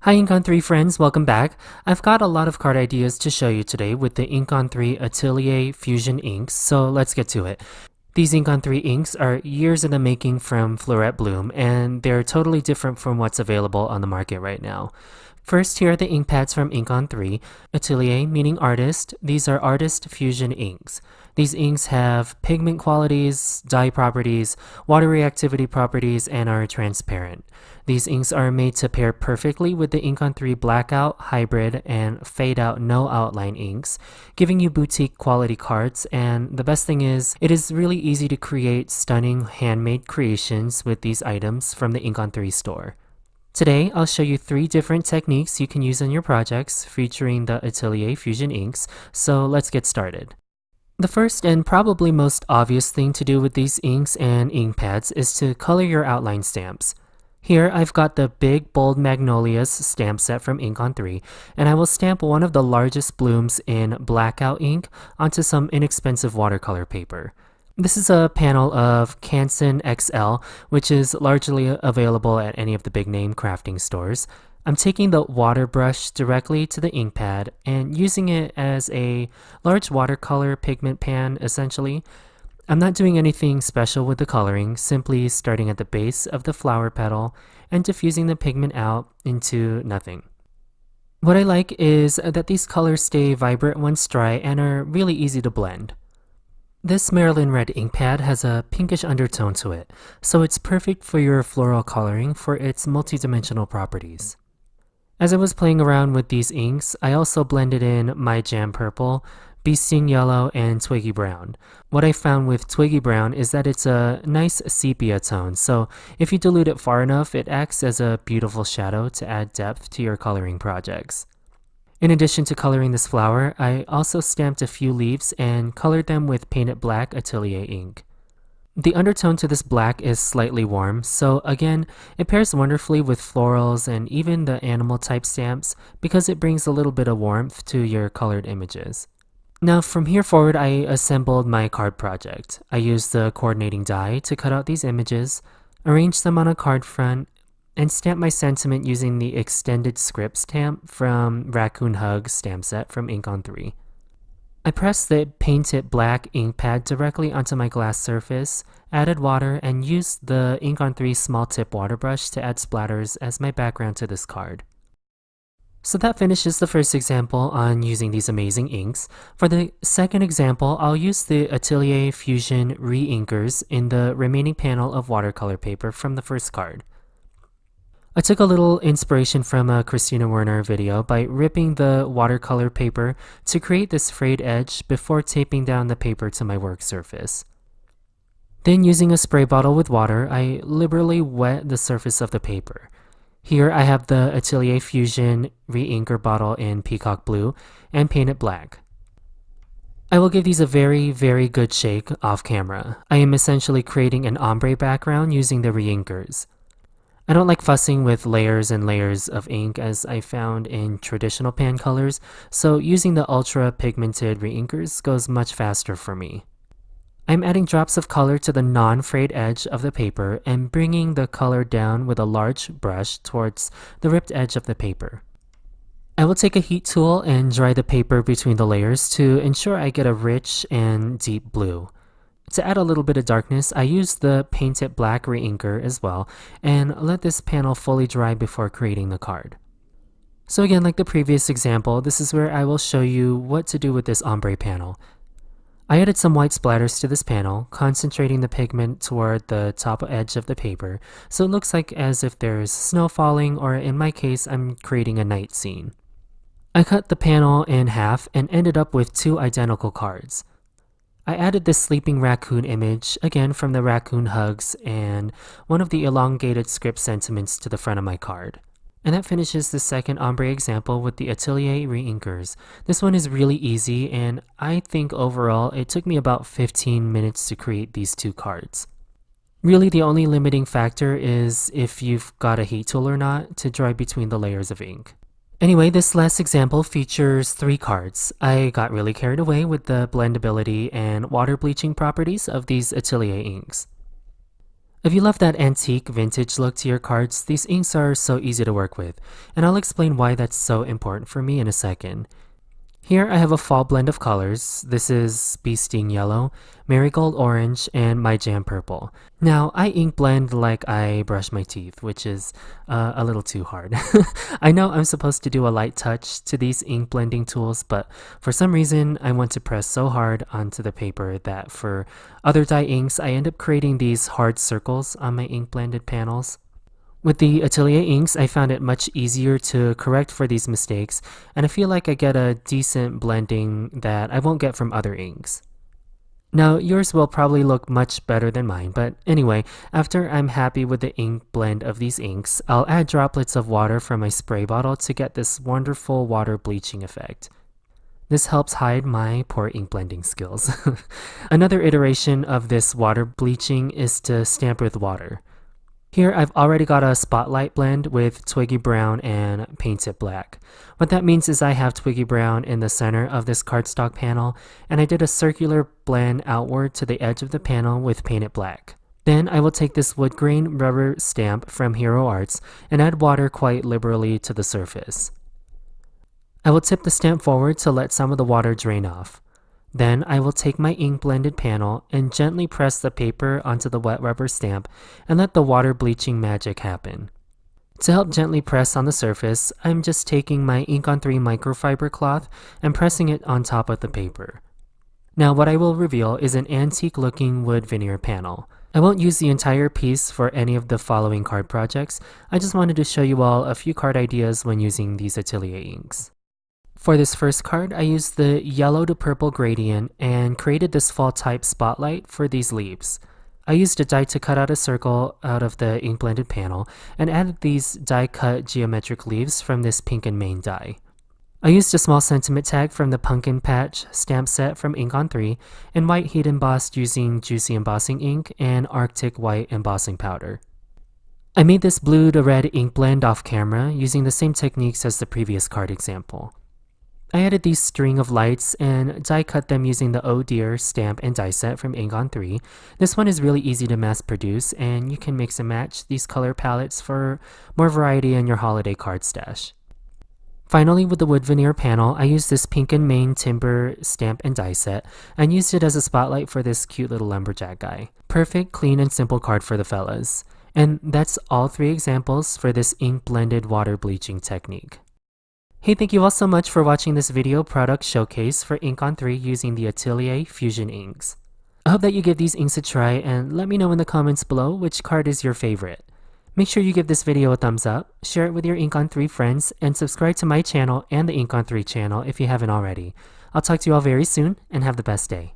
Hi Ink on 3 friends, welcome back. I've got a lot of card ideas to show you today with the Ink on 3 Atelier Fusion inks, so let's get to it. These Ink on 3 inks are years in the making from Floret Bloom, and they're totally different from what's available on the market right now. First, here are the ink pads from Ink on 3. Atelier, meaning artist. These are artist fusion inks. These inks have pigment qualities, dye properties, water reactivity properties, and are transparent. These inks are made to pair perfectly with the Ink on 3 Blackout, Hybrid, and Fade Out No Outline inks, giving you boutique quality cards, and the best thing is, it is really easy to create stunning handmade creations with these items from the Ink on 3 store. Today, I'll show you 3 different techniques you can use on your projects featuring the Atelier Fusion inks, so let's get started. The first and probably most obvious thing to do with these inks and ink pads is to color your outline stamps. Here, I've got the Big Bold Magnolias stamp set from Ink on 3, and I will stamp one of the largest blooms in blackout ink onto some inexpensive watercolor paper. This is a panel of Canson XL, which is largely available at any of the big name crafting stores. I'm taking the water brush directly to the ink pad and using it as a large watercolor pigment pan essentially. I'm not doing anything special with the coloring, simply starting at the base of the flower petal and diffusing the pigment out into nothing. What I like is that these colors stay vibrant once dry and are really easy to blend. This Maryland Red ink pad has a pinkish undertone to it, so it's perfect for your floral coloring for its multidimensional properties. As I was playing around with these inks, I also blended in my Jam Purple, Bee Sting Yellow, and Twiggy Brown. What I found with Twiggy Brown is that it's a nice sepia tone, so if you dilute it far enough, it acts as a beautiful shadow to add depth to your coloring projects. In addition to coloring this flower, I also stamped a few leaves and colored them with painted black Atelier ink. The undertone to this black is slightly warm, so again, it pairs wonderfully with florals and even the animal type stamps because it brings a little bit of warmth to your colored images. Now from here forward, I assembled my card project. I used the coordinating die to cut out these images, arrange them on a card front, and stamp my sentiment using the extended script stamp from Raccoon Hug stamp set from Ink on 3. I pressed the painted black ink pad directly onto my glass surface, added water, and used the Ink on 3 small tip water brush to add splatters as my background to this card. So that finishes the first example on using these amazing inks. For the second example, I'll use the Atelier Fusion re-inkers in the remaining panel of watercolor paper from the first card. I took a little inspiration from a Christina Werner video by ripping the watercolor paper to create this frayed edge before taping down the paper to my work surface. Then using a spray bottle with water, I liberally wet the surface of the paper. Here I have the Atelier Fusion re-inker bottle in peacock blue and painted black. I will give these a very good shake off camera. I am essentially creating an ombre background using the re-inkers. I don't like fussing with layers and layers of ink as I found in traditional pan colors, so using the ultra pigmented re-inkers goes much faster for me. I'm adding drops of color to the non-frayed edge of the paper and bringing the color down with a large brush towards the ripped edge of the paper. I will take a heat tool and dry the paper between the layers to ensure I get a rich and deep blue. To add a little bit of darkness, I used the painted black re-inker as well and let this panel fully dry before creating the card. So again, like the previous example, this is where I will show you what to do with this ombre panel. I added some white splatters to this panel, concentrating the pigment toward the top edge of the paper, so it looks like as if there's snow falling, or in my case, I'm creating a night scene. I cut the panel in half and ended up with 2 identical cards. I added this sleeping raccoon image, again from the Raccoon Hugs, and one of the elongated script sentiments to the front of my card. And that finishes the second ombre example with the Atelier re-inkers. This one is really easy, and I think overall it took me about 15 minutes to create these 2 cards. Really the only limiting factor is if you've got a heat tool or not to dry between the layers of ink. Anyway, this last example features 3 cards. I got really carried away with the blendability and water bleaching properties of these Atelier inks. If you love that antique vintage look to your cards, these inks are so easy to work with, and I'll explain why that's so important for me in a second. Here I have a fall blend of colors. This is Bee Sting Yellow, Marigold Orange, and My Jam Purple. Now, I ink blend like I brush my teeth, which is a little too hard. I know I'm supposed to do a light touch to these ink blending tools, but for some reason I want to press so hard onto the paper that for other dye inks, I end up creating these hard circles on my ink blended panels. With the Atelier inks, I found it much easier to correct for these mistakes, and I feel like I get a decent blending that I won't get from other inks. Now, yours will probably look much better than mine, but anyway, after I'm happy with the ink blend of these inks, I'll add droplets of water from my spray bottle to get this wonderful water bleaching effect. This helps hide my poor ink blending skills. Another iteration of this water bleaching is to stamp with water. Here I've already got a spotlight blend with Twiggy Brown and Paint It Black. What that means is I have Twiggy Brown in the center of this cardstock panel, and I did a circular blend outward to the edge of the panel with Paint It Black. Then I will take this wood grain rubber stamp from Hero Arts and add water quite liberally to the surface. I will tip the stamp forward to let some of the water drain off. Then I will take my ink blended panel and gently press the paper onto the wet rubber stamp and let the water bleaching magic happen. To help gently press on the surface, I'm just taking my Ink on 3 microfiber cloth and pressing it on top of the paper. Now what I will reveal is an antique looking wood veneer panel. I won't use the entire piece for any of the following card projects. I just wanted to show you all a few card ideas when using these Atelier inks. For this first card, I used the yellow to purple gradient and created this fall type spotlight for these leaves. I used a die to cut out a circle out of the ink blended panel and added these die cut geometric leaves from this pink and main die. I used a small sentiment tag from the Pumpkin Patch stamp set from Ink on 3 and white heat embossed using Juicy embossing ink and Arctic white embossing powder. I made this blue to red ink blend off camera using the same techniques as the previous card example. I added these string of lights and die cut them using the Oh Dear stamp and die set from Ink on 3. This one is really easy to mass produce, and you can mix and match these color palettes for more variety in your holiday card stash. Finally, with the wood veneer panel, I used this pink and main timber stamp and die set and used it as a spotlight for this cute little lumberjack guy. Perfect, clean, and simple card for the fellas. And that's all 3 examples for this ink blended water bleaching technique. Hey, thank you all so much for watching this video product showcase for Ink on 3 using the Atelier Fusion inks. I hope that you give these inks a try and let me know in the comments below which card is your favorite. Make sure you give this video a thumbs up, share it with your Ink on 3 friends, and subscribe to my channel and the Ink on 3 channel if you haven't already. I'll talk to you all very soon and have the best day.